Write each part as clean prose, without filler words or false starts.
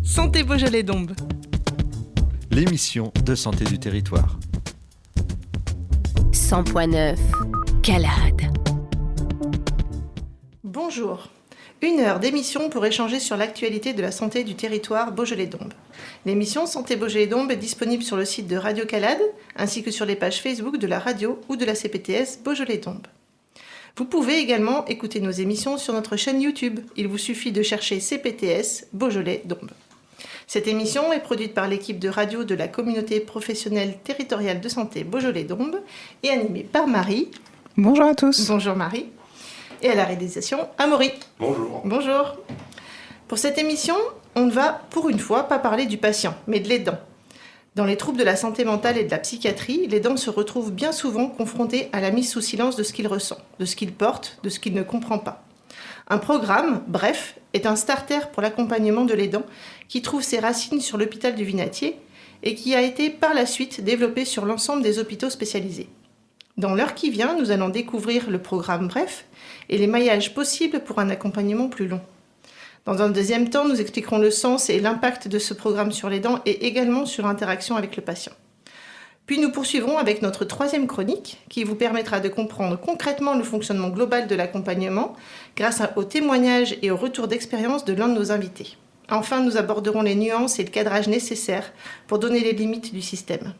Santé Beaujolais-Dombes. L'émission de santé du territoire. 100.9 Calade. Bonjour. 1 heure d'émission pour échanger sur l'actualité de la santé du territoire Beaujolais-Dombes. L'émission Santé Beaujolais-Dombes est disponible sur le site de Radio Calade, ainsi que sur les pages Facebook de la radio ou de la CPTS Beaujolais-Dombes. Vous pouvez également écouter nos émissions sur notre chaîne YouTube. Il vous suffit de chercher CPTS Beaujolais-Dombes. Cette émission est produite par l'équipe de radio de la communauté professionnelle territoriale de santé Beaujolais-Dombes et animée par Marie. Bonjour à tous. Bonjour Marie. Et à la réalisation, Amaury. Bonjour. Bonjour. Pour cette émission, on ne va pour une fois pas parler du patient, mais de l'aidant. Dans les troubles de la santé mentale et de la psychiatrie, l'aidant se retrouve bien souvent confronté à la mise sous silence de ce qu'il ressent, de ce qu'il porte, de ce qu'il ne comprend pas. Un programme, bref, est un starter pour l'accompagnement de l'aidant qui trouve ses racines sur l'hôpital du Vinatier et qui a été par la suite développé sur l'ensemble des hôpitaux spécialisés. Dans l'heure qui vient, nous allons découvrir le programme Bref et les maillages possibles pour un accompagnement plus long. Dans un deuxième temps, nous expliquerons le sens et l'impact de ce programme sur l'aidant et également sur l'interaction avec le patient. Puis nous poursuivrons avec notre troisième chronique qui vous permettra de comprendre concrètement le fonctionnement global de l'accompagnement grâce aux témoignages et au retour d'expérience de l'un de nos invités. Enfin, nous aborderons les nuances et le cadrage nécessaires pour donner les limites du système.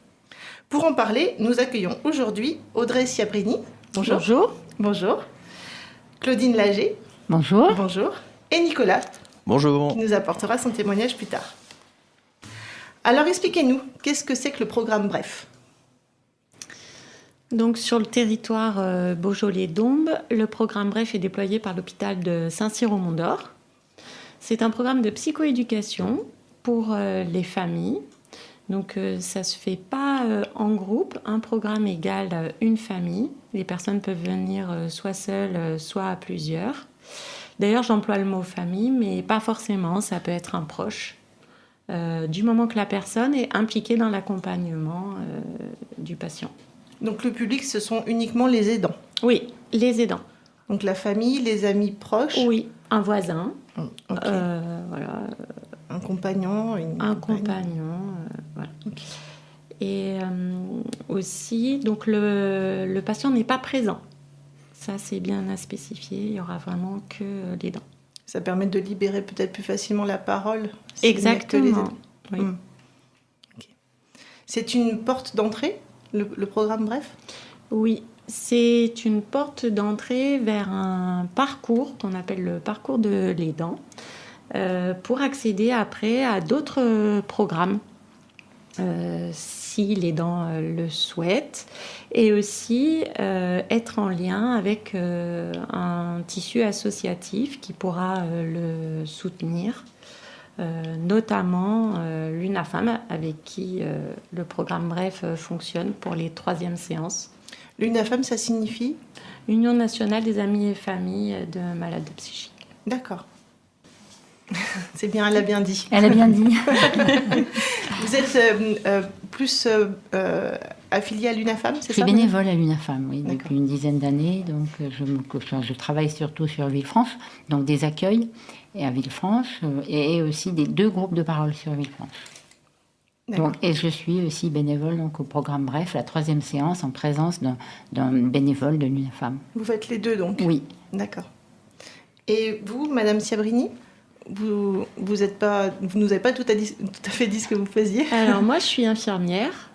Pour en parler, nous accueillons aujourd'hui Audrey Ciabrini. Bonjour. Bonjour. Bonjour. Claudine Lager. Bonjour. Bonjour. Et Nicolas. Bonjour. Qui nous apportera son témoignage plus tard. Alors expliquez-nous, qu'est-ce que c'est que le programme Bref ? Donc sur le territoire Beaujolais-Dombes, le programme Bref est déployé par l'hôpital de Saint-Cyr au Mont-d'Or. C'est un programme de psychoéducation pour les familles. Donc ça ne se fait pas en groupe, un programme égale une famille. Les personnes peuvent venir soit seules, soit à plusieurs. D'ailleurs, j'emploie le mot famille, mais pas forcément, ça peut être un proche. Du moment que la personne est impliquée dans l'accompagnement du patient. Donc le public, ce sont uniquement les aidants ? Oui, les aidants. Donc la famille, les amis proches ? Oui, un voisin. Okay. Voilà. Un compagnon, un compagnon, voilà. Okay. Et aussi, donc le patient n'est pas présent. Ça, c'est bien à spécifier. Il n'y aura vraiment que l'aidant. Ça permet de libérer peut-être plus facilement la parole. Exactement. Oui. Okay. C'est une porte d'entrée, le programme Bref ? Oui, c'est une porte d'entrée vers un parcours qu'on appelle le parcours de l'aidant pour accéder après à d'autres programmes si l'aidant le souhaite et aussi être en lien avec un tissu associatif qui pourra le soutenir. Notamment l'UNAFAM avec qui le programme Bref fonctionne pour les 3e séances. L'UNAFAM, ça signifie ? Union nationale des amis et familles de malades psychiques. D'accord. C'est bien, elle a bien dit. Elle a bien dit. Vous êtes plus affiliée à l'UNAFAM, c'est ça ? Je suis bénévole à l'UNAFAM, oui, depuis une dizaine d'années. Donc, je travaille surtout sur Villefranche, donc des accueils et à Villefranche, et aussi des 2 groupes de parole sur Villefranche. Donc, et je suis aussi bénévole donc, au programme Bref, la 3e séance, en présence d'un bénévole de l'UNAFAM. Vous faites les 2 donc ? Oui. D'accord. Et vous, Madame Ciabrini, vous nous avez pas tout à fait dit ce que vous faisiez ? Alors moi, je suis infirmière.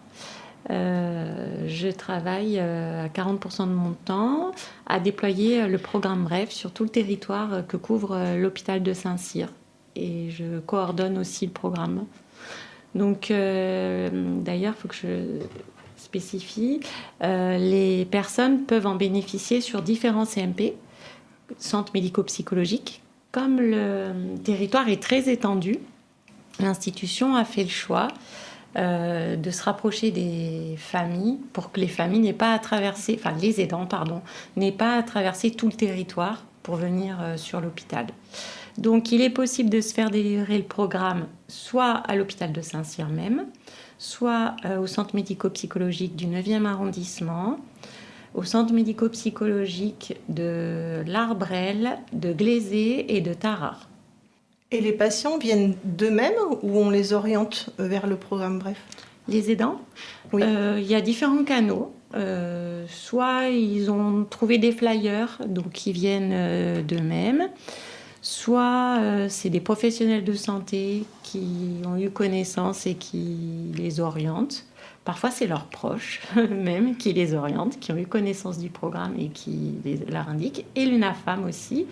Je travaille à 40% de mon temps à déployer le programme Bref sur tout le territoire que couvre l'hôpital de Saint-Cyr. Et je coordonne aussi le programme. Donc, d'ailleurs, il faut que je spécifie, les personnes peuvent en bénéficier sur différents CMP, centres médico-psychologiques. Comme le territoire est très étendu, l'institution a fait le choix de se rapprocher des familles pour que les familles n'aient pas à traverser, enfin les aidants, n'aient pas à traverser tout le territoire pour venir sur l'hôpital. Donc, il est possible de se faire délivrer le programme soit à l'hôpital de Saint-Cyr même, soit au centre médico-psychologique du 9e arrondissement, au centre médico-psychologique de l'Arbrel, de Glazé et de Tarare. Et les patients viennent d'eux-mêmes ou on les oriente vers le programme Bref? Les aidants, Oui. il y a différents canaux. Soit ils ont trouvé des flyers, donc ils viennent d'eux-mêmes. Soit c'est des professionnels de santé qui ont eu connaissance et qui les orientent. Parfois, c'est leurs proches même qui les orientent, qui ont eu connaissance du programme et qui leur indiquent. Et l'UNAFAM aussi,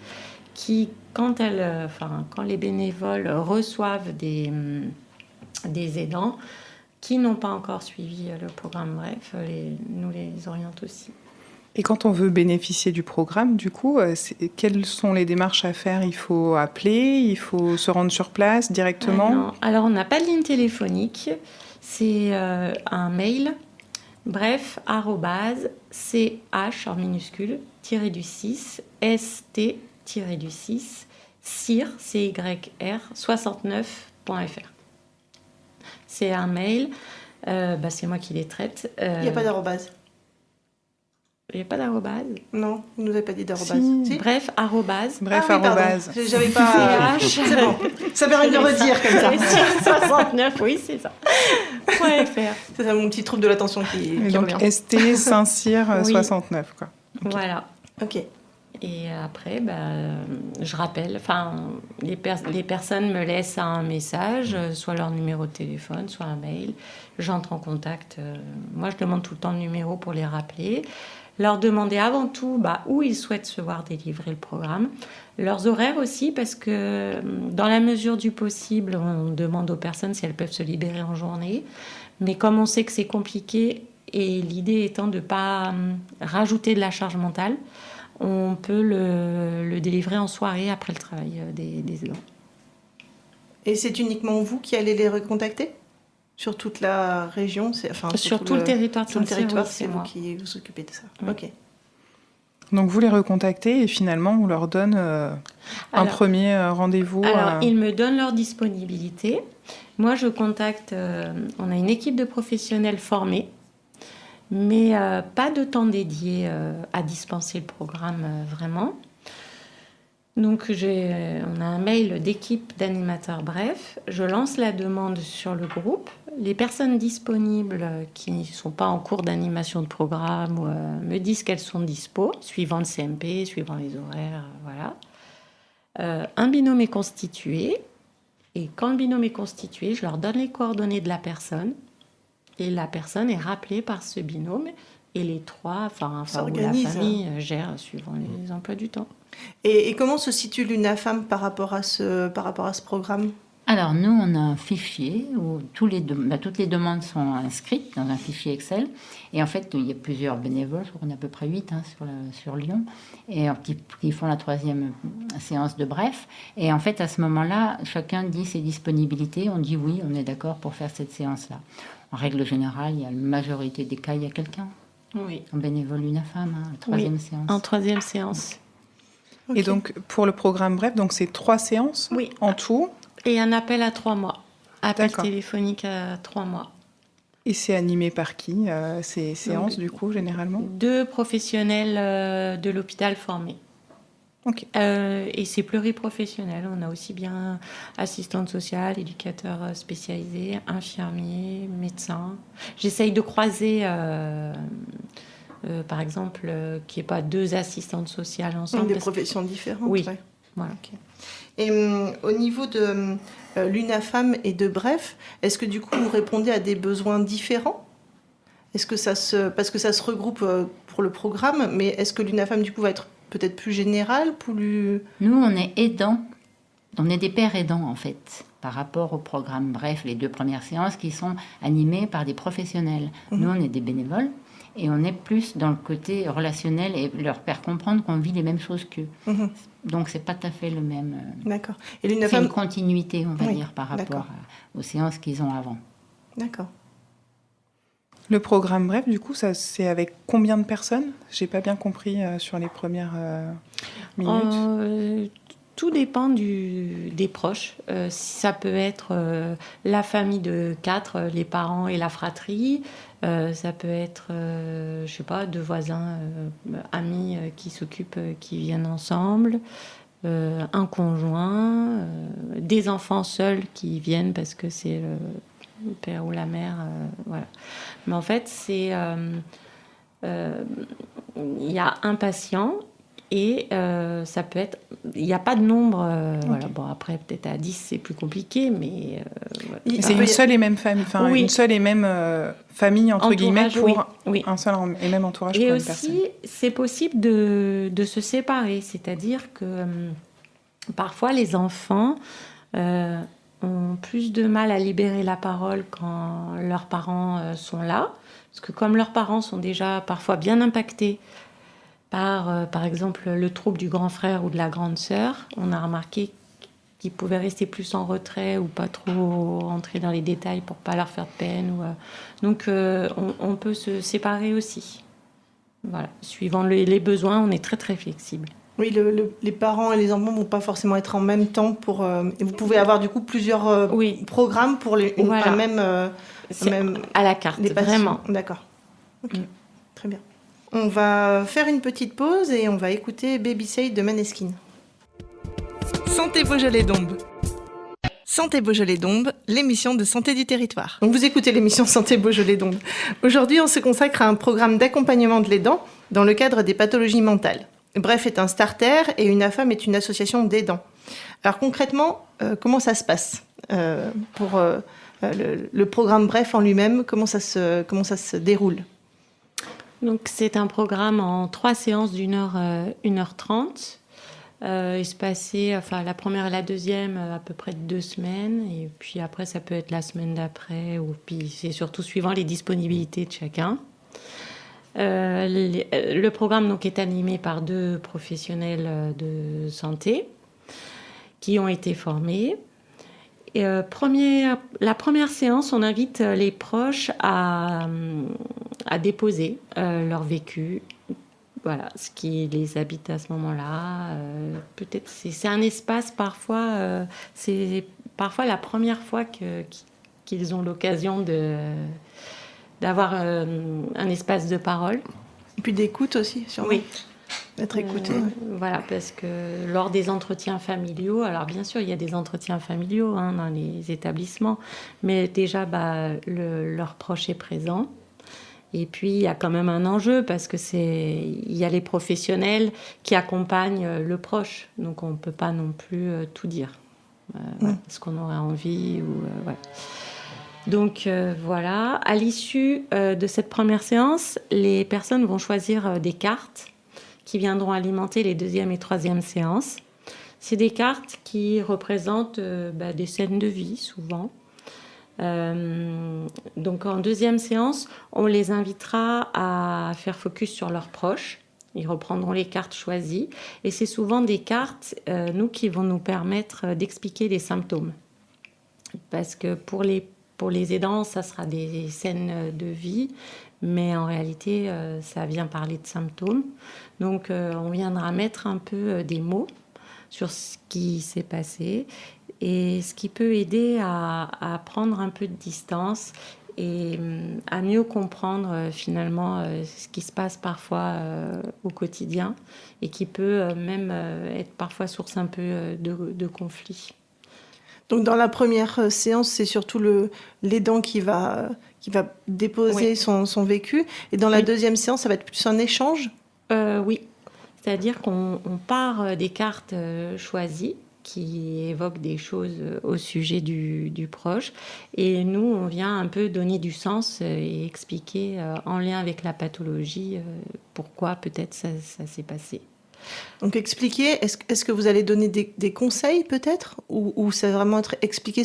qui, quand les bénévoles reçoivent des aidants qui n'ont pas encore suivi le programme Bref, nous les oriente aussi. Et quand on veut bénéficier du programme, du coup, quelles sont les démarches à faire? Il faut appeler, il faut se rendre sur place directement? Non. Alors, on n'a pas de ligne téléphonique. C'est un mail, bref, @ch en minuscule, -du6, st-du6, cyr, CYR, 69.fr. C'est un mail, c'est moi qui les traite. Il n'y a pas d'arrobase? Il n'y a pas d'arrobase? Non, il ne nous avait pas dit d'arrobase. Si. Bref, arrobase. Bref, Ah oui, pardon. arrobase. J'avais pas... CH. C'est bon, ça permet de le redire comme ça. 69, oui, c'est ça. .fr. C'est ça mon petit trouble de l'attention qui Et donc, revient. ST Saint-Cyr Oui. 69, quoi. Ok. Voilà. Ok. Et après, je rappelle, les personnes me laissent un message, soit leur numéro de téléphone, soit un mail. J'entre en contact. Moi, je demande tout le temps le numéro pour les rappeler. Leur demander avant tout où ils souhaitent se voir délivrer le programme. Leurs horaires aussi, parce que dans la mesure du possible, on demande aux personnes si elles peuvent se libérer en journée. Mais comme on sait que c'est compliqué, et l'idée étant de ne pas rajouter de la charge mentale, on peut le délivrer en soirée après le travail des aidants. Et c'est uniquement vous qui allez les recontacter? Sur toute la région? Sur tout le territoire de Tout le Saint-Cyr, territoire, oui, c'est c'est vous moi. qui vous occupez de ça. Oui. Ok. Donc, vous les recontactez et finalement, on leur donne un premier rendez-vous. Alors, ils me donnent leur disponibilité. Moi, je contacte... on a une équipe de professionnels formés, mais pas de temps dédié à dispenser le programme vraiment. Donc, on a un mail d'équipe d'animateurs Bref. Je lance la demande sur le groupe. Les personnes disponibles qui ne sont pas en cours d'animation de programme me disent qu'elles sont dispo, suivant le CMP, suivant les horaires, voilà. Un binôme est constitué. Et quand le binôme est constitué, je leur donne les coordonnées de la personne. Et la personne est rappelée par ce binôme. Et les trois, ou la S'organisent. famille gère suivant les emplois du temps. Et comment se situe l'UNAFAM par rapport à ce programme? Alors, nous, on a un fichier où toutes les demandes sont inscrites dans un fichier Excel. Et en fait, il y a plusieurs bénévoles, je crois qu'on est à peu près 8 sur Lyon, et qui font la 3e séance de Bref. Et en fait, à ce moment-là, chacun dit ses disponibilités. On dit oui, on est d'accord pour faire cette séance-là. En règle générale, il y a la majorité des cas, il y a quelqu'un. Oui. En bénévole UNAFAM, la 3e séance. En 3e séance. Et donc, pour le programme Bref, donc c'est 3 séances Oui. en tout. Et un appel à 3 mois. Appel D'accord. téléphonique à 3 mois. Et c'est animé par qui, ces séances, du coup, généralement? 2 professionnels de l'hôpital formés. Ok. Et c'est pluriprofessionnel. On a aussi bien assistante sociale, éducateur spécialisé, infirmier, médecin. J'essaye de croiser, par exemple, qu'il n'y ait pas 2 assistantes sociales ensemble. Des parce que- professions différentes? Oui. Ouais. Voilà. Ok. Et au niveau de l'UNAFAM et de Bref, est-ce que du coup vous répondez à des besoins différents? Est-ce que parce que ça se regroupe pour le programme, mais est-ce que l'UNAFAM du coup va être peut-être plus général, plus... Nous, on est aidants. On est des pères aidants, en fait, par rapport au programme Bref, les 2 premières séances qui sont animées par des professionnels. Nous, on est des bénévoles et on est plus dans le côté relationnel et leur faire comprendre qu'on vit les mêmes choses qu'eux. Mhm. Donc, c'est pas tout à fait le même... D'accord. Et C'est l'UNAFAM... une continuité, on va Oui, dire, par rapport d'accord. aux séances qu'ils ont avant. D'accord. Le programme Bref, du coup, ça, c'est avec combien de personnes? J'ai pas bien compris sur les premières minutes. Tout dépend des proches. Ça peut être la famille de 4, les parents et la fratrie. Ça peut être, 2 voisins, amis qui s'occupent, qui viennent ensemble. un conjoint, des enfants seuls qui viennent parce que c'est le père ou la mère, voilà. Mais en fait, il y a un patient et ça peut être... Il n'y a pas de nombre. Voilà. Bon, après, peut-être à 10, c'est plus compliqué, mais... Mais c'est une seule et même famille, enfin Oui. une seule et même famille, entre guillemets, Entourage, pour oui. un seul et même entourage Et pour une personne. aussi, c'est possible de se séparer, c'est-à-dire que parfois les enfants ont plus de mal à libérer la parole quand leurs parents sont là, parce que comme leurs parents sont déjà parfois bien impactés par exemple, le trouble du grand frère ou de la grande sœur, on a remarqué qu'ils pouvaient rester plus en retrait ou pas trop rentrer dans les détails pour pas leur faire de peine. Donc, on peut se séparer aussi. Voilà. Suivant les besoins, on est très, très flexible. Oui, les parents et les enfants ne vont pas forcément être en même temps. Et vous pouvez avoir du coup plusieurs programmes pour Voilà. même À la carte, les patients. vraiment. D'accord. Ok, très bien. On va faire une petite pause et on va écouter Baby Say de Maneskin. Santé Beaujolais-Dombes. Santé Beaujolais-Dombes, l'émission de santé du territoire. Donc vous écoutez l'émission Santé Beaujolais-Dombes. Aujourd'hui, on se consacre à un programme d'accompagnement de l'aidant dans le cadre des pathologies mentales. Bref est un starter et UNAFAM est une association d'aidants. Alors concrètement, comment ça se passe pour le programme Bref en lui-même, comment ça se déroule? Donc, c'est un programme en 3 séances d'1 heure, 1h30. Il se passait, la première et la deuxième, à peu près 2 semaines. Et puis après, ça peut être la semaine d'après. Puis c'est surtout suivant les disponibilités de chacun. Le programme donc, est animé par 2 professionnels de santé qui ont été formés. Et, la première séance, on invite les proches à déposer leur vécu, voilà, ce qui les habite à ce moment-là. Peut-être c'est un espace parfois, c'est parfois la première fois qu'ils ont l'occasion d'avoir un espace de parole. Et puis d'écoute aussi, sûrement. Oui. D'être écouté. Voilà, parce que lors des entretiens familiaux, alors bien sûr, il y a des entretiens familiaux dans les établissements, mais déjà, leur proche est présent. Et puis, il y a quand même un enjeu parce que il y a les professionnels qui accompagnent le proche. Donc, on ne peut pas non plus tout dire. Parce qu'on aurait envie. Voilà. Donc, voilà. À l'issue de cette première séance, les personnes vont choisir des cartes qui viendront alimenter les 2e et 3e séances. C'est des cartes qui représentent des scènes de vie, souvent. Donc, en 2e séance, on les invitera à faire focus sur leurs proches. Ils reprendront les cartes choisies. Et c'est souvent des cartes, qui vont nous permettre d'expliquer les symptômes. Parce que pour les aidants, ça sera des scènes de vie, mais en réalité, ça vient parler de symptômes. Donc, on viendra mettre un peu des mots sur ce qui s'est passé et ce qui peut aider à prendre un peu de distance et à mieux comprendre finalement ce qui se passe parfois au quotidien et qui peut même être parfois source un peu de conflit. Donc dans la première séance, c'est surtout l'aidant qui va déposer son vécu. Et dans la 2e séance, ça va être plus un échange? Oui. C'est-à-dire qu'on part des cartes choisies qui évoquent des choses au sujet du proche. Et nous, on vient un peu donner du sens et expliquer en lien avec la pathologie pourquoi peut-être ça s'est passé. Donc expliquer, est-ce que vous allez donner des conseils peut-être ou ça va vraiment être expliquer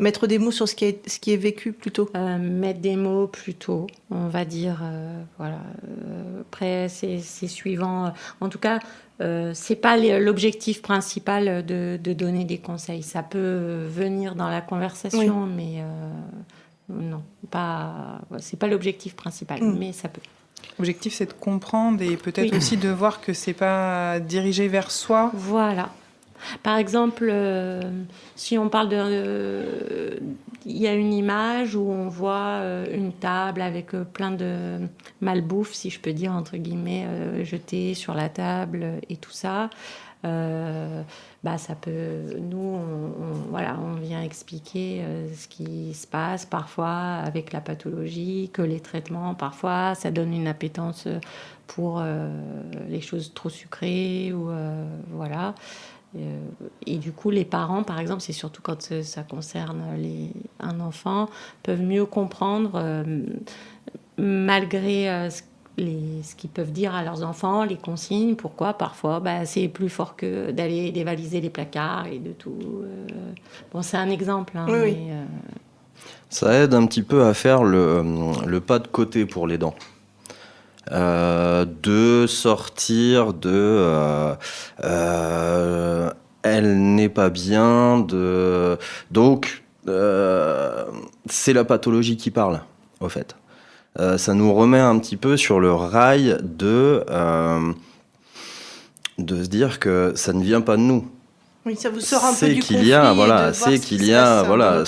mettre des mots sur ce qui est vécu plutôt? Mettre des mots plutôt, on va dire, voilà. Après, c'est suivant. En tout cas, c'est pas l'objectif principal de donner des conseils. Ça peut venir dans la conversation, mais non, c'est pas l'objectif principal, mais ça peut. L'objectif, c'est de comprendre et peut-être aussi de voir que c'est pas dirigé vers soi. Voilà. Par exemple, si on parle il y a une image où on voit une table avec plein de malbouffe, si je peux dire, entre guillemets, jetée sur la table et tout ça. Ça peut. Nous, on vient expliquer ce qui se passe parfois avec la pathologie, que les traitements, parfois, ça donne une appétence pour les choses trop sucrées ou voilà. Et du coup, les parents, par exemple, c'est surtout quand ça concerne un enfant, peuvent mieux comprendre malgré ce qu'ils peuvent dire à leurs enfants, les consignes, pourquoi parfois c'est plus fort que d'aller dévaliser les placards et de tout. Bon, c'est un exemple. Hein, oui. Mais, ça aide un petit peu à faire le pas de côté pour les dents. De sortir de elle n'est pas bien, donc c'est la pathologie qui parle, au fait. Ça nous remet un petit peu sur le rail de se dire que ça ne vient pas de nous. Oui, ça vous sort un peu du conflit. C'est qu'il y a, voilà,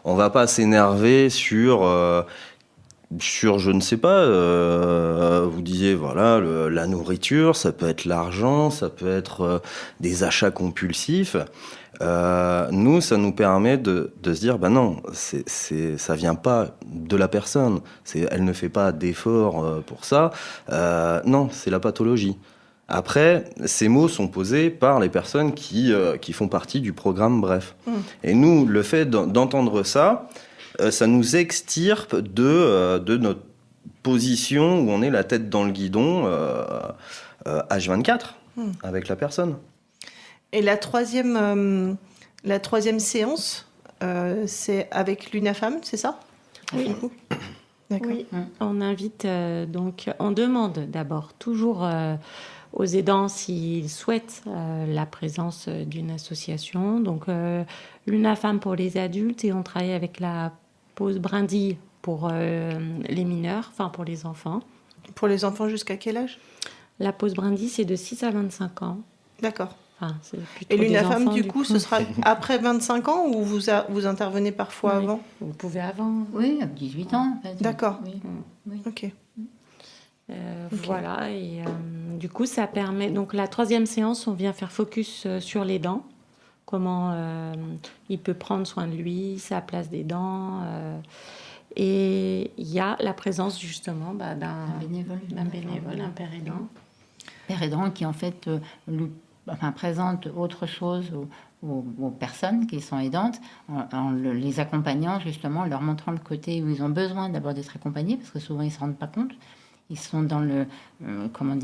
on va pas s'énerver sur je ne sais pas, vous disiez, voilà, la nourriture, ça peut être l'argent, ça peut être des achats compulsifs. Nous, ça nous permet de se dire, non, ça vient pas de la personne. Elle ne fait pas d'efforts pour ça. Non, c'est la pathologie. Après, ces mots sont posés par les personnes qui font partie du programme Bref. Et nous, le fait d'entendre ça, ça nous extirpe de notre position où on est la tête dans le guidon H24 avec la personne. Et la troisième séance, c'est avec l'UNAFAM, c'est ça ? Oui. D'accord. Oui. On invite, on demande d'abord toujours aux aidants s'ils souhaitent la présence d'une association. Donc, l'UNAFAM pour les adultes, et on travaille avec la pause brindille pour les mineurs, enfin pour les enfants. Pour les enfants jusqu'à quel âge ? La pause brindille, c'est de 6 à 25 ans. D'accord. Enfin, et l'UNAFAM, du coup, ce sera après 25 ans ou vous intervenez parfois avant ? Vous pouvez avant. Oui, à 18 ans. En fait. D'accord. Oui. Ok. Voilà, et du coup, ça permet... Donc, la troisième séance, on vient faire focus sur les dents. Comment il peut prendre soin de lui, sa place des dents. Et il y a la présence, justement, d'un bénévole, un père aidant. Père aidant qui, en fait, présente autre chose aux personnes qui sont aidantes, en les accompagnant, justement, en leur montrant le côté où ils ont besoin d'abord d'être accompagnés, parce que souvent, ils ne se rendent pas compte. Ils sont dans le, comme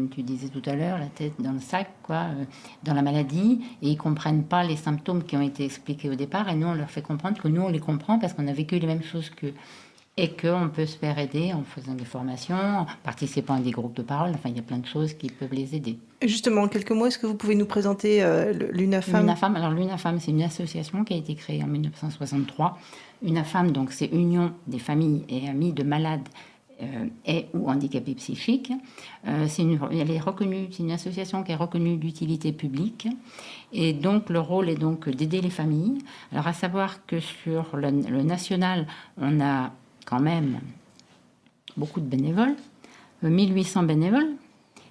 tu disais tout à l'heure, la tête dans le sac, dans la maladie, et ils comprennent pas les symptômes qui ont été expliqués au départ. Et nous, on leur fait comprendre que nous, on les comprend parce qu'on a vécu les mêmes choses qu'eux. Et qu'on peut se faire aider en faisant des formations, en participant à des groupes de parole. Enfin, il y a plein de choses qui peuvent les aider. Et justement, en quelques mots, est-ce que vous pouvez nous présenter l'UNAFAM ? L'UNAFAM, c'est une association qui a été créée en 1963. UNAFAM, donc, c'est Union des familles et amis de malades et ou handicapés psychiques. Elle est reconnue, c'est une association qui est reconnue d'utilité publique. Et donc, le rôle est donc d'aider les familles. Alors, à savoir que sur le national, on a quand même beaucoup de bénévoles, 1800 bénévoles.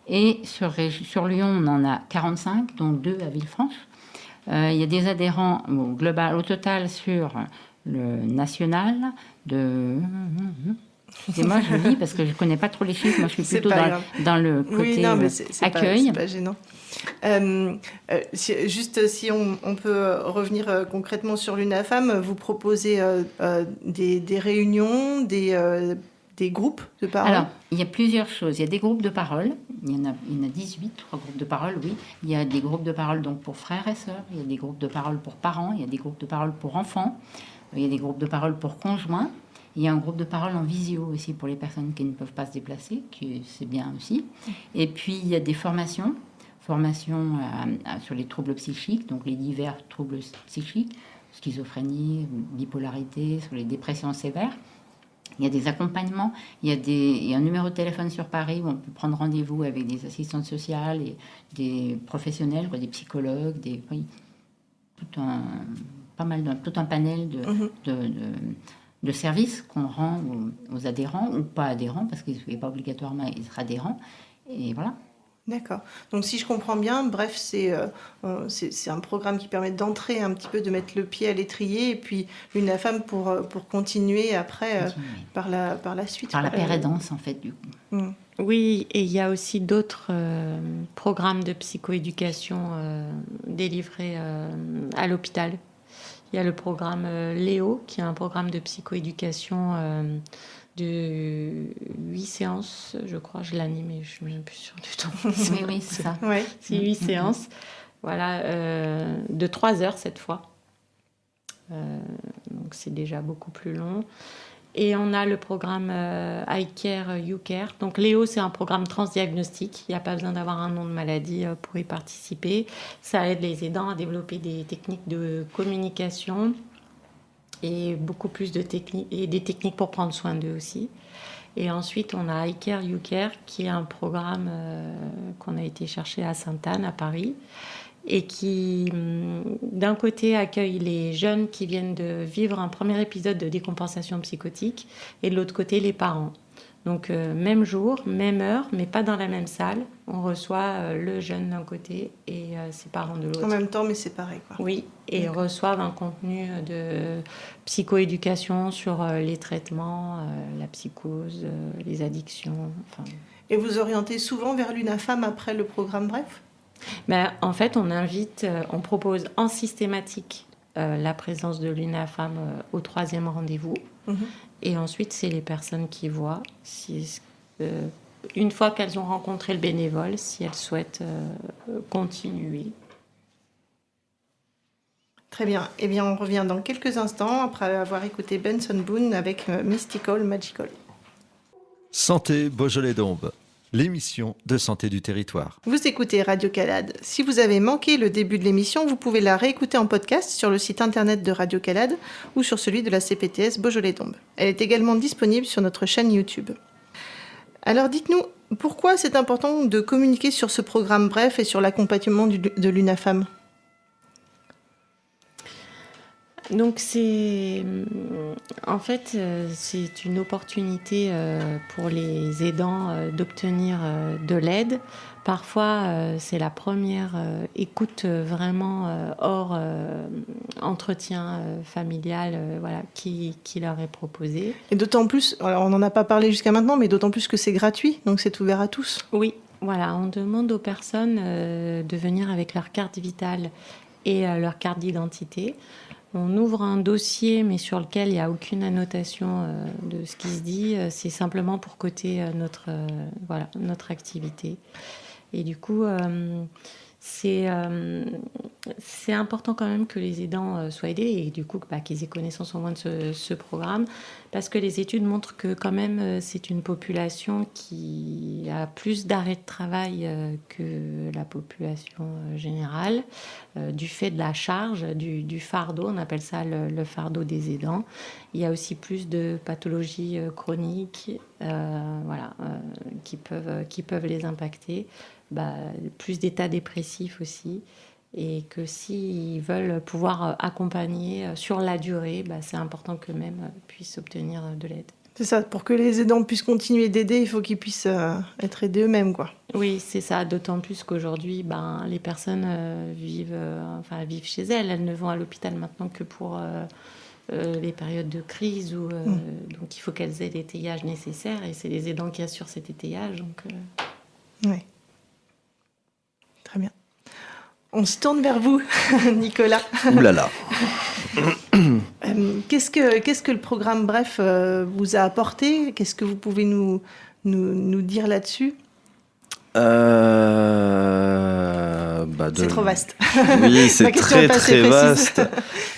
Et sur Lyon, on en a 45, dont 2 à Villefranche. Il y a des adhérents au total sur le national de... Excusez-moi, je lis parce que je ne connais pas trop les chiffres. Moi, je suis plutôt dans le côté accueil. C'est pas gênant. Juste si on peut revenir concrètement sur l'UNAFAM, vous proposez des réunions, des groupes de parole ? Alors, il y a plusieurs choses. Il y a des groupes de parole. Il y en a 18, 3 groupes de parole, oui. Il y a des groupes de parole donc, pour frères et sœurs. Il y a des groupes de parole pour parents. Il y a des groupes de parole pour enfants. Il y a des groupes de parole pour conjoints. Il y a un groupe de parole en visio aussi pour les personnes qui ne peuvent pas se déplacer, c'est bien aussi. Et puis, il y a des formations sur les troubles psychiques, donc les divers troubles psychiques, schizophrénie, bipolarité, sur les dépressions sévères. Il y a des accompagnements, il y a un numéro de téléphone sur Paris où on peut prendre rendez-vous avec des assistantes sociales et des professionnels, des psychologues, tout un panel de services qu'on rend aux adhérents ou pas adhérents, parce qu'il n'est pas obligatoirement être adhérent. Et voilà. D'accord. Donc si je comprends bien, bref, c'est un programme qui permet d'entrer un petit peu, de mettre le pied à l'étrier, et puis l'UNAFAM pour continuer après par la suite. Par la pérédance, en fait, du coup. Oui, et il y a aussi d'autres programmes de psychoéducation délivrés à l'hôpital. Il y a le programme Léo, qui est un programme de psychoéducation de 8 séances, je crois. Je l'anime, mais je ne suis plus sûre du temps. Oui, c'est ça. Ouais. C'est 8 séances, voilà, de 3 heures cette fois. Donc c'est déjà beaucoup plus long. Et on a le programme iCare, YouCare. Donc Léo, c'est un programme transdiagnostique. Il n'y a pas besoin d'avoir un nom de maladie pour y participer. Ça aide les aidants à développer des techniques de communication et beaucoup plus de techniques, et des techniques pour prendre soin d'eux aussi. Et ensuite, on a iCare, YouCare, qui est un programme qu'on a été chercher à Sainte-Anne, à Paris, et qui, d'un côté, accueille les jeunes qui viennent de vivre un premier épisode de décompensation psychotique, et de l'autre côté, les parents. Donc, même jour, même heure, mais pas dans la même salle. On reçoit le jeune d'un côté et ses parents de l'autre. En même temps, mais séparés, quoi. Oui, et reçoivent un contenu de psychoéducation sur les traitements, la psychose, les addictions. Enfin. Et vous orientez souvent vers l'UNAFAM après le programme Bref ? Ben, en fait, on propose en systématique la présence de l'UNAFAM au 3e rendez-vous. Et ensuite, c'est les personnes qui voient, une fois qu'elles ont rencontré le bénévole, si elles souhaitent continuer. Très bien. Eh bien, on revient dans quelques instants après avoir écouté Benson Boone avec Mystical Magical. Santé Beaujolais-Dombes, l'émission de santé du territoire. Vous écoutez Radio Calade. Si vous avez manqué le début de l'émission, vous pouvez la réécouter en podcast sur le site internet de Radio Calade ou sur celui de la CPTS Beaujolais-Dombes. Elle est également disponible sur notre chaîne YouTube. Alors dites-nous, pourquoi c'est important de communiquer sur ce programme Bref et sur l'accompagnement de l'UNAFAM ? Donc c'est une opportunité pour les aidants d'obtenir de l'aide. Parfois, c'est la première écoute vraiment hors entretien familial qui leur est proposée. Et d'autant plus, alors on n'en a pas parlé jusqu'à maintenant, mais d'autant plus que c'est gratuit, donc c'est ouvert à tous. Oui, voilà, on demande aux personnes de venir avec leur carte vitale et leur carte d'identité. On ouvre un dossier, mais sur lequel il n'y a aucune annotation de ce qui se dit. C'est simplement pour coter notre activité. Et du coup, c'est important quand même que les aidants soient aidés et du coup qu'ils aient connaissance au moins de ce programme, parce que les études montrent que quand même c'est une population qui a plus d'arrêts de travail que la population générale, du fait de la charge, du fardeau, on appelle ça le fardeau des aidants. Il y a aussi plus de pathologies chroniques qui peuvent les impacter. Plus d'états dépressifs aussi, et que s'ils veulent pouvoir accompagner sur la durée, c'est important qu'eux-mêmes puissent obtenir de l'aide. C'est ça, pour que les aidants puissent continuer d'aider, il faut qu'ils puissent être aidés eux-mêmes, quoi. Oui, c'est ça, d'autant plus qu'aujourd'hui, les personnes vivent chez elles. Elles ne vont à l'hôpital maintenant que pour les périodes de crise, donc il faut qu'elles aient l'étayage nécessaire, et c'est les aidants qui assurent cet étayage. Donc, Oui. Très bien. On se tourne vers vous, Nicolas. Ouh là là. Qu'est-ce que le programme Bref vous a apporté ? Qu'est-ce que vous pouvez nous dire là-dessus ? C'est trop vaste. Oui, c'est très très vaste.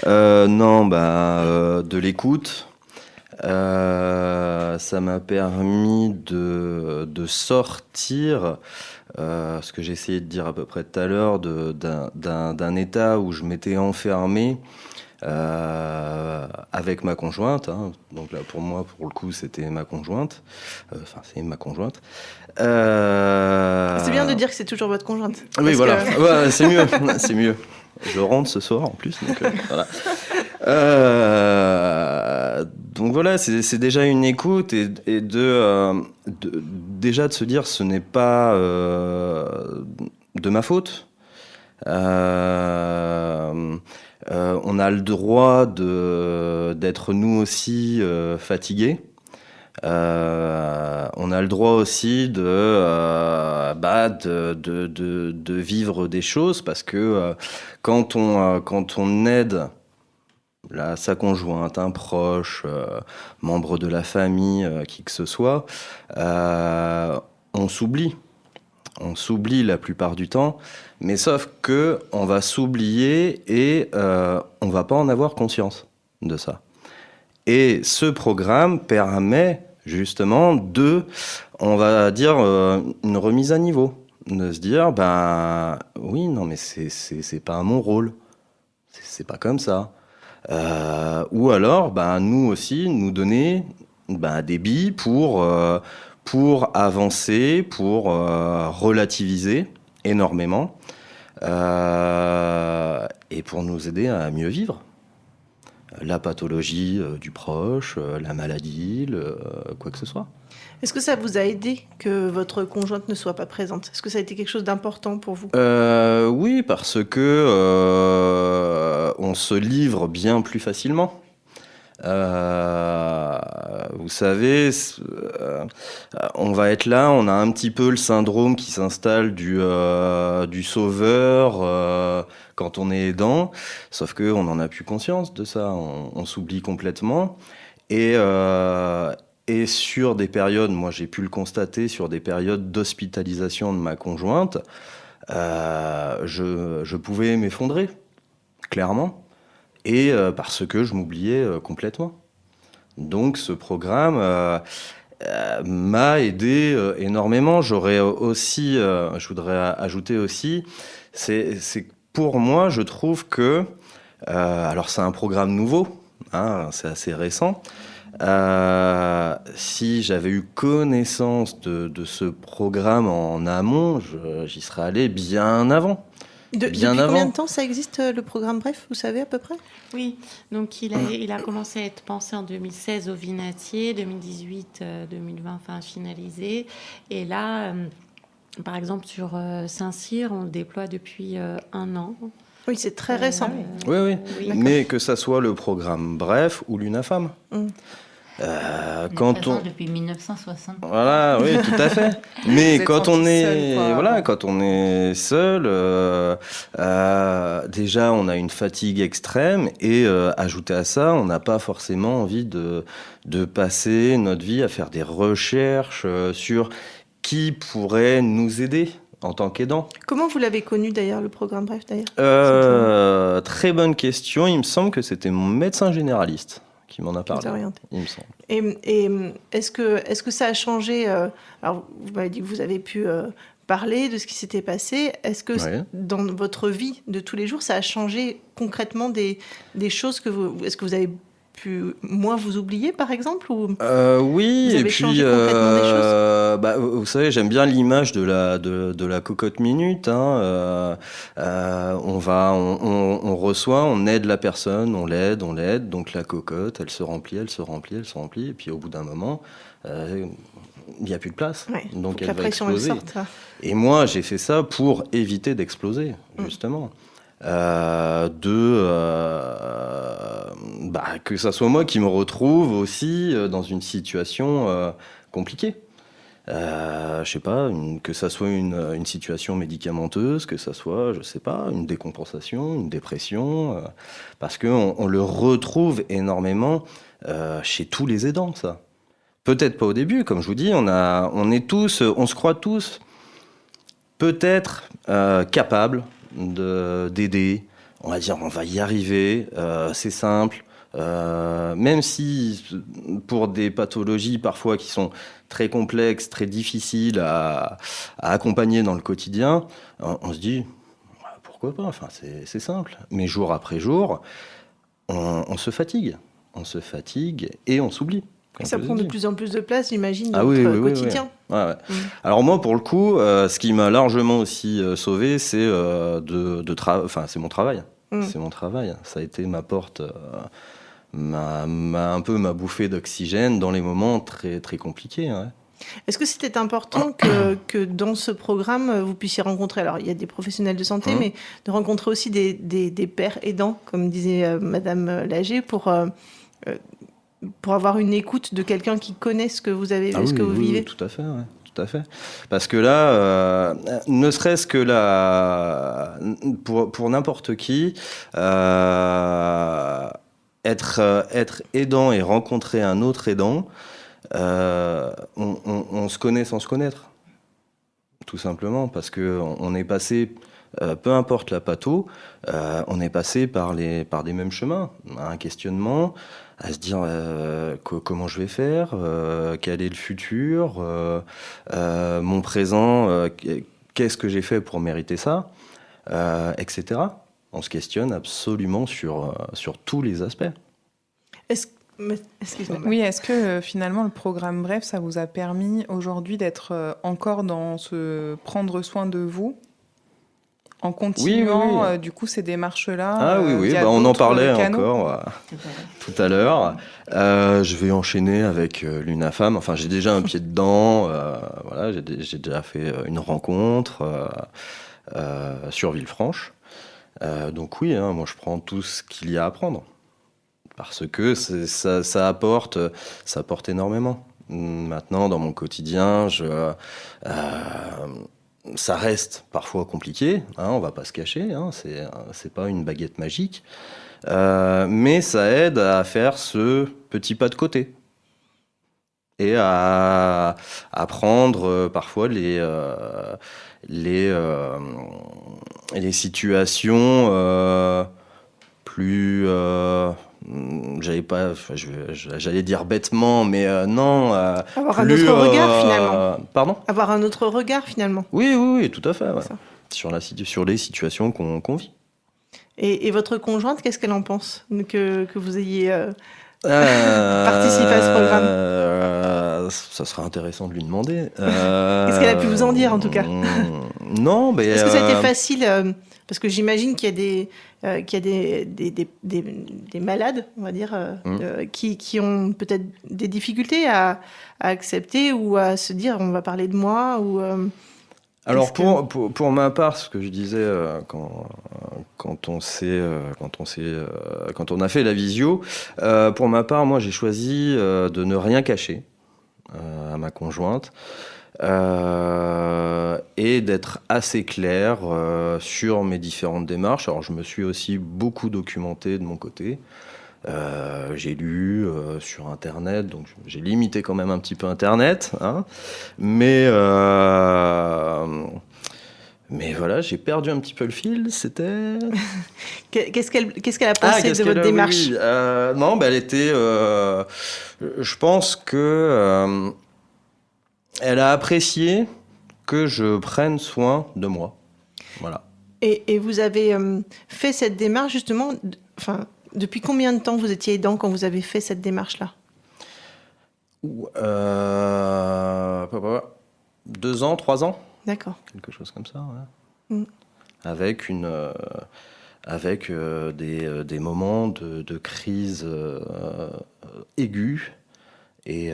De l'écoute. Ça m'a permis de sortir, ce que j'ai essayé de dire à peu près tout à l'heure, d'un état où je m'étais enfermé avec ma conjointe. Donc là, pour moi, pour le coup, c'était ma conjointe. C'est ma conjointe. C'est bien de dire que c'est toujours votre conjointe. Oui, voilà. Ouais, c'est mieux. C'est mieux. Je rentre ce soir en plus. Donc, voilà. Donc voilà, c'est déjà une écoute et déjà de se dire ce n'est pas de ma faute. On a le droit d'être nous aussi fatigués. On a le droit aussi de vivre des choses parce que quand on aide sa conjointe, un proche, membre de la famille, qui que ce soit, on s'oublie. On s'oublie la plupart du temps, mais sauf que on va s'oublier et on va pas en avoir conscience de ça. Et ce programme permet justement on va dire, une remise à niveau, de se dire, oui, non, mais c'est pas mon rôle, c'est pas comme ça. Ou alors, nous aussi, nous donner des billes pour avancer, pour relativiser énormément, et pour nous aider à mieux vivre. La pathologie du proche, la maladie, quoi que ce soit. Est-ce que ça vous a aidé que votre conjointe ne soit pas présente ? Est-ce que ça a été quelque chose d'important pour vous ? Oui, parce que on se livre bien plus facilement. Vous savez, on va être là, on a un petit peu le syndrome qui s'installe du sauveur quand on est aidant, sauf qu'on n'en a plus conscience de ça, on s'oublie complètement. Et sur des périodes, moi j'ai pu le constater, sur des périodes d'hospitalisation de ma conjointe, je pouvais m'effondrer, clairement. Et parce que je m'oubliais complètement. Donc ce programme m'a aidé énormément. J'aurais aussi, je voudrais ajouter aussi, c'est pour moi, je trouve que, alors c'est un programme nouveau, c'est assez récent. Si j'avais eu connaissance de ce programme en amont, j'y serais allé bien avant. Depuis combien de temps ça existe, le programme Bref, vous savez à peu près ? Oui, donc il a commencé à être pensé en 2016 au Vinatier, 2018, 2020, enfin finalisé. Et là, par exemple, sur Saint-Cyr, on le déploie depuis 1 an. Oui, c'est très récent. Oui. Mais que ça soit le programme Bref ou l'UNAFAM. Quand on depuis 1960. Voilà, oui, tout à fait. Mais quand on est seul, déjà on a une fatigue extrême et ajouté à ça, on n'a pas forcément envie de passer notre vie à faire des recherches sur qui pourrait nous aider en tant qu'aidant. Comment vous l'avez connu d'ailleurs, le programme Bref d'ailleurs ? Très bonne question. Il me semble que c'était mon médecin généraliste qui m'en a parlé, il me semble. Et est-ce que ça a changé alors, vous m'avez dit que vous avez pu parler de ce qui s'était passé. Est-ce que dans votre vie de tous les jours, ça a changé concrètement des choses que vous... Est-ce que vous avez pu moins vous oublier, par exemple, ou oui, vous avez changé concrètement des choses ? Vous savez, j'aime bien l'image de la cocotte minute. On reçoit, on aide la personne, on l'aide. Donc la cocotte, elle se remplit, et puis au bout d'un moment, il n'y a plus de place. Ouais, donc elle la va pression, exploser. elle sorte, Et moi, j'ai fait ça pour éviter d'exploser, justement. Que ça soit moi qui me retrouve aussi dans une situation compliquée. Je sais pas, que ça soit une situation médicamenteuse, que ça soit, je sais pas, une décompensation, une dépression, parce qu'on le retrouve énormément chez tous les aidants, ça. Peut-être pas au début, comme je vous dis, on se croit tous peut-être capables d'aider. On va dire, on va y arriver, c'est simple. Même si pour des pathologies parfois qui sont très complexes, très difficiles à accompagner dans le quotidien, on se dit pourquoi pas, enfin, c'est simple. Mais jour après jour, on se fatigue. On se fatigue et on s'oublie. Et ça prend de plus en plus de place, j'imagine, dans notre quotidien. Oui. Ouais. Alors moi, pour le coup, ce qui m'a largement aussi sauvé, c'est c'est mon travail. C'est mon travail. Ça a été ma porte ma bouffée d'oxygène dans les moments très, très compliqués. Ouais. Est-ce que c'était important que dans ce programme, vous puissiez rencontrer, alors il y a des professionnels de santé, mais de rencontrer aussi des pères aidants, comme disait Madame Lager, pour avoir une écoute de quelqu'un qui connaît ce que vous avez, ce que vous vivez? Oui, tout à fait, ouais. Tout à fait. Parce que là, ne serait-ce que là, pour n'importe qui, être aidant et rencontrer un autre aidant, on se connaît sans se connaître. Tout simplement, parce qu'on est passé, peu importe la patho, on est passé par des mêmes chemins. Un questionnement, à se dire comment je vais faire, quel est le futur, mon présent, qu'est-ce que j'ai fait pour mériter ça, etc. On se questionne absolument sur tous les aspects. Excusez-moi. Oui, est-ce que finalement le programme Bref, ça vous a permis aujourd'hui d'être encore dans ce prendre soin de vous en continuant oui. Du coup ces démarches-là? Ah oui, on en parlait encore tout à l'heure. Je vais enchaîner avec l'UNAFAM. Enfin, j'ai déjà un pied dedans. Voilà, j'ai déjà fait une rencontre sur Villefranche. Donc oui, moi je prends tout ce qu'il y a à prendre. Parce que ça apporte énormément. Maintenant, dans mon quotidien, ça reste parfois compliqué, on va pas se cacher, c'est pas une baguette magique, mais ça aide à faire ce petit pas de côté et à prendre parfois les situations plus... j'allais dire bêtement, mais non. Avoir un autre regard finalement. Pardon ? Avoir un autre regard finalement. Oui, tout à fait. Ouais. Sur les situations qu'on vit. Et votre conjointe, qu'est-ce qu'elle en pense que vous ayez participé à ce programme ? Ça serait intéressant de lui demander. Qu'est-ce qu'elle a pu vous en dire en tout cas ? Non, mais... Est-ce que ça a été facile parce que j'imagine qu'il y a des malades, on va dire, qui ont peut-être des difficultés à accepter ou à se dire on va parler de moi ou. Alors pour ma part, ce que je disais quand on a fait la visio, pour ma part, moi j'ai choisi de ne rien cacher à ma conjointe. Et d'être assez clair sur mes différentes démarches. Alors je me suis aussi beaucoup documenté de mon côté. J'ai lu sur Internet, donc j'ai limité quand même un petit peu Internet. Mais voilà, j'ai perdu un petit peu le fil. C'était... Qu'est-ce qu'elle a pensé de votre démarche ? Non, elle était... je pense que... elle a apprécié que je prenne soin de moi. Voilà. Et vous avez fait cette démarche justement, depuis combien de temps vous étiez aidant quand vous avez fait cette démarche-là ? 2 ans, 3 ans. D'accord. Quelque chose comme ça, ouais. Avec des moments de crise aiguë. Et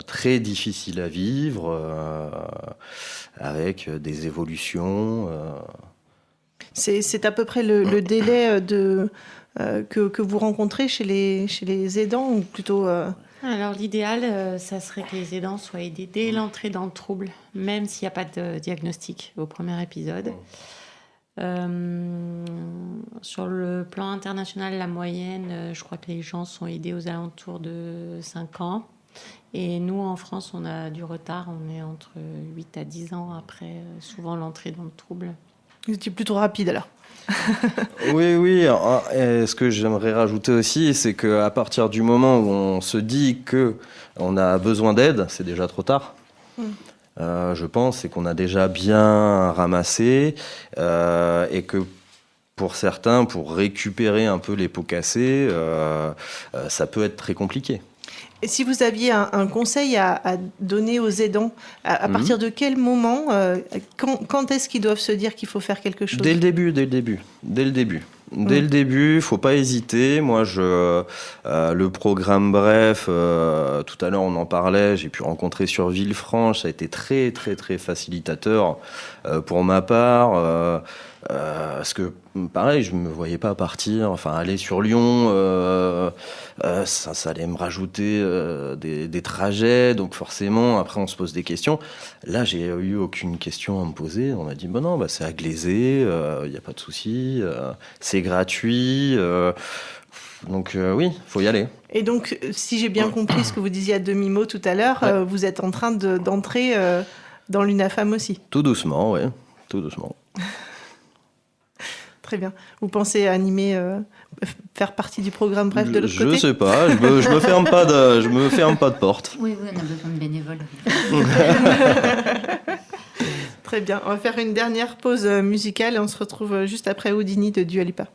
très difficile à vivre, avec des évolutions. C'est à peu près le délai que vous rencontrez chez les aidants, ou plutôt... Alors l'idéal, ça serait que les aidants soient aidés dès l'entrée dans le trouble, même s'il n'y a pas de diagnostic au premier épisode. Sur le plan international, la moyenne, je crois que les gens sont aidés aux alentours de 5 ans. Et nous, en France, on a du retard. On est entre 8 à 10 ans après, souvent, l'entrée dans le trouble. Vous étiez plutôt rapide, alors. Oui. Et ce que j'aimerais rajouter aussi, c'est qu'à partir du moment où on se dit qu'on a besoin d'aide, c'est déjà trop tard. Je pense, c'est qu'on a déjà bien ramassé et que pour certains, pour récupérer un peu les pots cassés, ça peut être très compliqué. Et si vous aviez un conseil à donner aux aidants, à partir de quel moment, quand est-ce qu'ils doivent se dire qu'il faut faire quelque chose ? Dès le début. Dès le début, faut pas hésiter. Moi, le programme Bref, tout à l'heure on en parlait, j'ai pu rencontrer sur Villefranche, ça a été très très très facilitateur pour ma part. Parce que pareil, je me voyais pas partir, aller sur Lyon, ça allait me rajouter des trajets, donc forcément après on se pose des questions. Là, j'ai eu aucune question à me poser. On m'a dit non, c'est à Glazé, il n'y a pas de souci, c'est gratuit. Donc oui, faut y aller. Et donc, si j'ai bien compris ce que vous disiez à demi-mot tout à l'heure, vous êtes en train d'entrer dans l'UNAFAM aussi. Tout doucement, oui, tout doucement. Très bien. Vous pensez animer, faire partie du programme Bref de l'autre côté ? Je sais pas, je me ferme pas de porte. Oui, on a besoin de bénévoles. Très bien. On va faire une dernière pause musicale et on se retrouve juste après Houdini de Dua Lipa.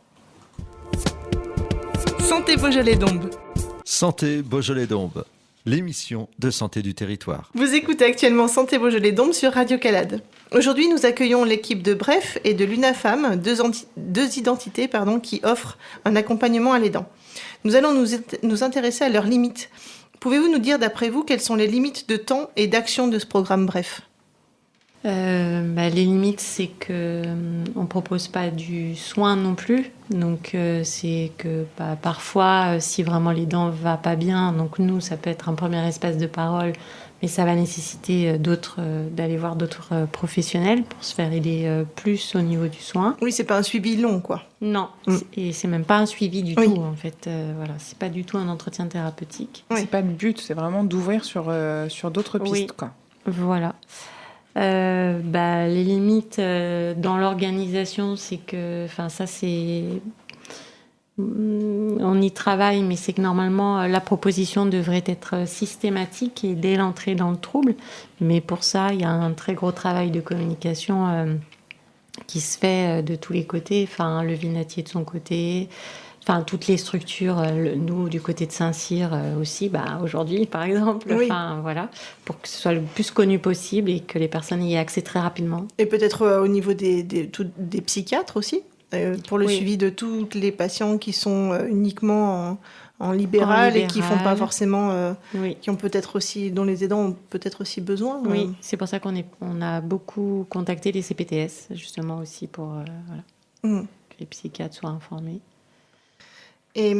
Santé Beaujolais-Dombes. Santé Beaujolais-Dombes, l'émission de santé du territoire. Vous écoutez actuellement Santé Beaujolais-Dombes sur Radio Calade. Aujourd'hui, nous accueillons l'équipe de Bref et de l'UNAFAM, deux identités qui offrent un accompagnement à l'aidant. Nous allons nous intéresser à leurs limites. Pouvez-vous nous dire, d'après vous, quelles sont les limites de temps et d'action de ce programme Bref ? Les limites, c'est que on propose pas du soin non plus. Donc c'est que parfois, si vraiment l'aidant va pas bien, donc nous, ça peut être un premier espace de parole, mais ça va nécessiter d'aller voir d'autres professionnels pour se faire aider plus au niveau du soin. Oui, c'est pas un suivi long, quoi. Non, et c'est même pas un suivi du tout, en fait. C'est pas du tout un entretien thérapeutique. C'est pas le but, c'est vraiment d'ouvrir sur d'autres pistes, quoi. Voilà. Les limites dans l'organisation, c'est que, on y travaille, mais c'est que normalement la proposition devrait être systématique et dès l'entrée dans le trouble. Mais pour ça, il y a un très gros travail de communication qui se fait de tous les côtés. Le Vinatier de son côté, toutes les structures, nous du côté de Saint-Cyr aussi, aujourd'hui par exemple, pour que ce soit le plus connu possible et que les personnes y aient accès très rapidement. Et peut-être au niveau des psychiatres aussi, pour le suivi de tous les patients qui sont uniquement en libéral et qui font pas forcément, qui ont peut-être aussi, dont les aidants ont peut-être aussi besoin. Oui, c'est pour ça qu'on a beaucoup contacté les CPTS justement aussi pour que les psychiatres soient informés. Et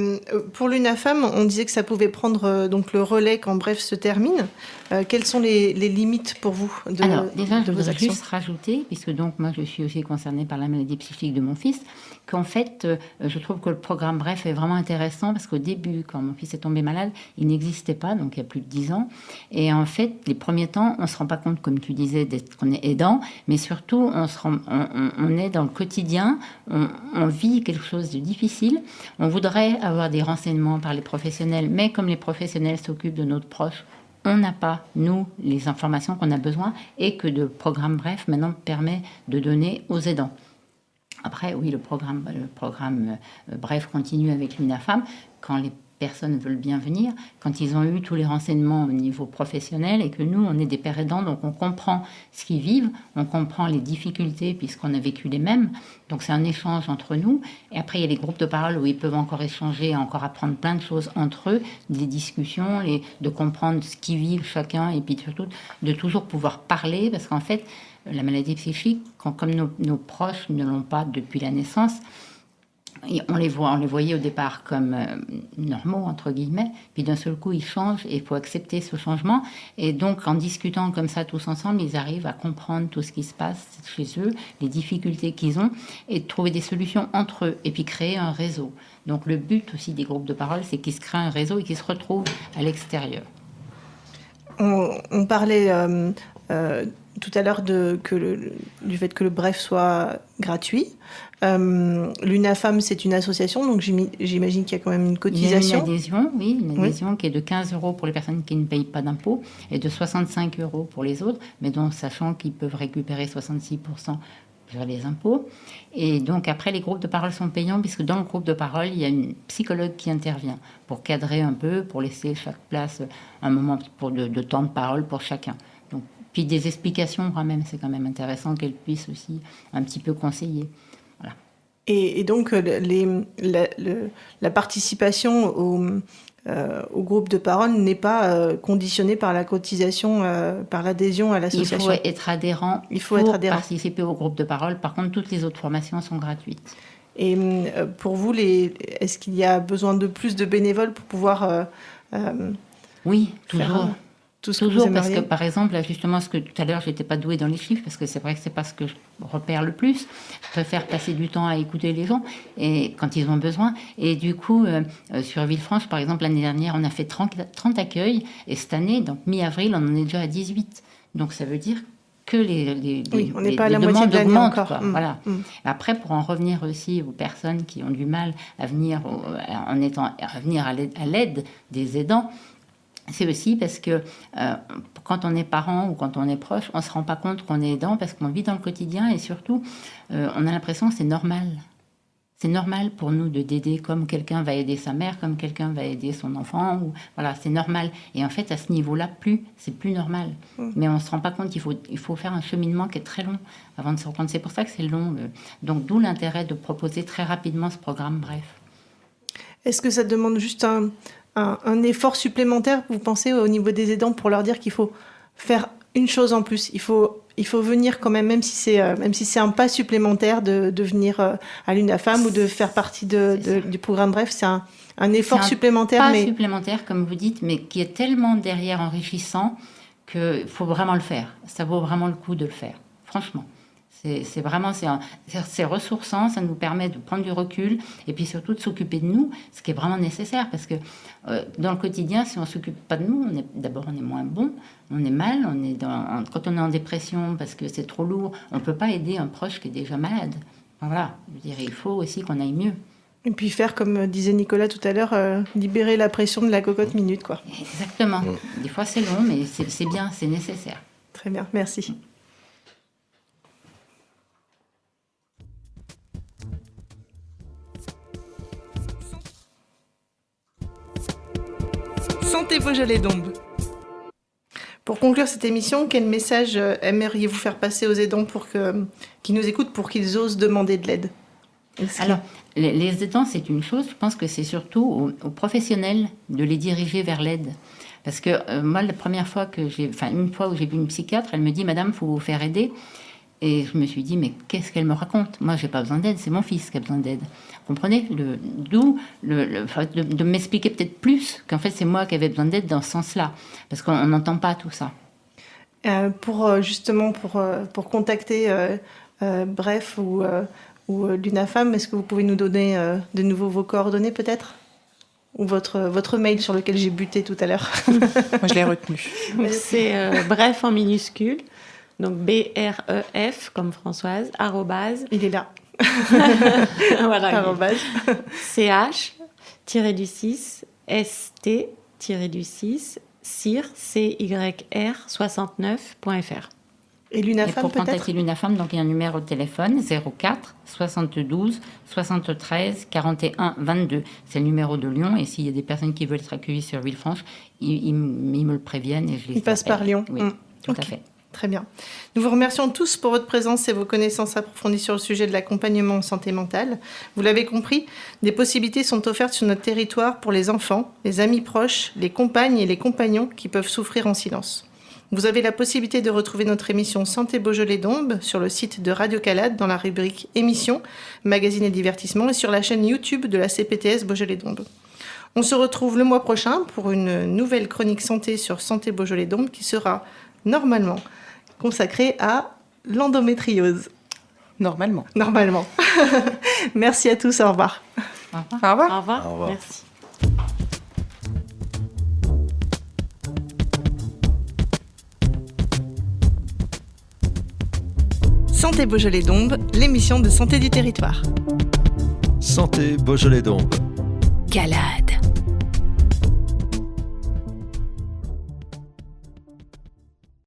pour l'UNAFAM, on disait que ça pouvait prendre donc le relais quand Bref se termine. Quelles sont les limites pour vous Alors, déjà, je voudrais juste rajouter, puisque donc moi je suis aussi concernée par la maladie psychique de mon fils, qu'en fait, je trouve que le programme Bref est vraiment intéressant parce qu'au début, quand mon fils est tombé malade, il n'existait pas, donc il y a plus de 10 ans. Et en fait, les premiers temps, on ne se rend pas compte, comme tu disais, qu'on est aidant, mais surtout, on est dans le quotidien, on vit quelque chose de difficile. On voudrait avoir des renseignements par les professionnels, mais comme les professionnels s'occupent de notre proche, on n'a pas, nous, les informations qu'on a besoin et que le programme Bref, maintenant, permet de donner aux aidants. Après, oui, le programme Bref continue avec l'UNAFAM quand les personnes veulent bien venir, quand ils ont eu tous les renseignements au niveau professionnel et que nous, on est des pères aidants, donc on comprend ce qu'ils vivent, on comprend les difficultés puisqu'on a vécu les mêmes. Donc c'est un échange entre nous. Et après, il y a les groupes de parole où ils peuvent encore échanger, encore apprendre plein de choses entre eux, des discussions, de comprendre ce qu'ils vivent chacun et puis surtout de toujours pouvoir parler parce qu'en fait, la maladie psychique, comme nos proches ne l'ont pas depuis la naissance, on les voyait au départ comme normaux, entre guillemets, puis d'un seul coup, ils changent et il faut accepter ce changement. Et donc, en discutant comme ça tous ensemble, ils arrivent à comprendre tout ce qui se passe chez eux, les difficultés qu'ils ont, et de trouver des solutions entre eux, et puis créer un réseau. Donc, le but aussi des groupes de parole, c'est qu'ils se créent un réseau et qu'ils se retrouvent à l'extérieur. On parlait tout à l'heure du fait que le Bref soit gratuit. L'UNAFAM, c'est une association, donc j'imagine qu'il y a quand même une cotisation. Il y a une adhésion qui est de 15 € pour les personnes qui ne payent pas d'impôts et de 65 € pour les autres, mais donc sachant qu'ils peuvent récupérer 66% sur les impôts. Et donc après, les groupes de parole sont payants, puisque dans le groupe de parole, il y a une psychologue qui intervient pour cadrer un peu, pour laisser chaque place un moment de temps de parole pour chacun. Donc, puis des explications quand même, c'est quand même intéressant qu'elle puisse aussi un petit peu conseiller. Voilà. Et donc, la participation au groupe de parole n'est pas conditionnée par la cotisation, par l'adhésion à l'association. Il faut être adhérent pour participer au groupe de parole. Par contre, toutes les autres formations sont gratuites. Et pour vous, est-ce qu'il y a besoin de plus de bénévoles pour pouvoir oui, toujours. Tout ce toujours, que vous parce que par exemple, là, justement, ce que tout à l'heure, je n'étais pas douée dans les chiffres, parce que c'est vrai que c'est pas ce que je repère le plus. Je préfère passer du temps à écouter les gens et quand ils ont besoin. Et du coup, sur Villefranche, par exemple, l'année dernière, on a fait 30 accueils. Et cette année, donc mi-avril, on en est déjà à 18. Donc ça veut dire que on n'est pas à la moitié de l'année encore. Voilà. Après, pour en revenir aussi aux personnes qui ont du mal à venir, à venir à l'aide des aidants, c'est aussi parce que quand on est parent ou quand on est proche, on ne se rend pas compte qu'on est aidant parce qu'on vit dans le quotidien et surtout, on a l'impression que c'est normal. C'est normal pour nous d'aider comme quelqu'un va aider sa mère, comme quelqu'un va aider son enfant. Voilà, c'est normal. Et en fait, à ce niveau-là, c'est plus normal. Mais on ne se rend pas compte, il faut faire un cheminement qui est très long avant de se rendre compte. C'est pour ça que c'est long. Donc, d'où l'intérêt de proposer très rapidement ce programme Bref. Est-ce que ça demande juste un effort supplémentaire, vous pensez, au niveau des aidants, pour leur dire qu'il faut faire une chose en plus, il faut venir quand même si c'est un pas supplémentaire de venir à l'UNAFAM ou de faire partie du programme Bref, c'est un effort supplémentaire. Pas supplémentaire, comme vous dites, mais qui est tellement derrière enrichissant qu'il faut vraiment le faire. Ça vaut vraiment le coup de le faire, franchement. C'est ressourçant, ça nous permet de prendre du recul et puis surtout de s'occuper de nous, ce qui est vraiment nécessaire parce que dans le quotidien, si on ne s'occupe pas de nous, on est moins bon, on est mal, quand on est en dépression parce que c'est trop lourd, on ne peut pas aider un proche qui est déjà malade. Voilà, je veux dire, il faut aussi qu'on aille mieux. Et puis faire, comme disait Nicolas tout à l'heure, libérer la pression de la cocotte minute, quoi. Exactement. Des fois, c'est long, mais c'est bien, c'est nécessaire. Très bien, merci. Santé Beaujolais-Dombes. Pour conclure cette émission, quel message aimeriez-vous faire passer aux aidants qui nous écoutent pour qu'ils osent demander de l'aide ? Alors, les aidants, c'est une chose. Je pense que c'est surtout aux professionnels de les diriger vers l'aide. Parce que moi, une fois où j'ai vu une psychiatre, elle me dit « Madame, il faut vous faire aider ». Et je me suis dit, mais qu'est-ce qu'elle me raconte ? Moi, je n'ai pas besoin d'aide, c'est mon fils qui a besoin d'aide. Vous comprenez ? D'où de m'expliquer peut-être plus qu'en fait, c'est moi qui avais besoin d'aide dans ce sens-là. Parce qu'on n'entend pas tout ça. Pour contacter Bref ou l'UNAFAM, est-ce que vous pouvez nous donner de nouveau vos coordonnées peut-être ? Ou votre mail sur lequel j'ai buté tout à l'heure ? Moi, je l'ai retenu. C'est Bref en minuscule. Donc BREF comme Françoise, @. Il est là. Voilà. ch-6 st-6 cyr69.fr. Et l'UNAFAM pour peut-être ? Contacter l'UNAFAM, donc il y a un numéro de téléphone 04 72 73 41 22. C'est le numéro de Lyon. Et s'il y a des personnes qui veulent être accueillies sur Villefranche, ils me le préviennent et je les appelle. Ils passent par Lyon. Oui, tout à fait. Très bien. Nous vous remercions tous pour votre présence et vos connaissances approfondies sur le sujet de l'accompagnement en santé mentale. Vous l'avez compris, des possibilités sont offertes sur notre territoire pour les enfants, les amis proches, les compagnes et les compagnons qui peuvent souffrir en silence. Vous avez la possibilité de retrouver notre émission Santé Beaujolais-Dombes sur le site de Radio Calade dans la rubrique Émissions, Magazine et Divertissement et sur la chaîne YouTube de la CPTS Beaujolais-Dombes. On se retrouve le mois prochain pour une nouvelle chronique santé sur Santé Beaujolais-Dombes qui sera normalement consacré à l'endométriose. Normalement. Merci à tous, au revoir. Au revoir. Au revoir. Au revoir. Merci. Santé Beaujolais-Dombes, l'émission de santé du territoire. Santé Beaujolais-Dombes. Calade.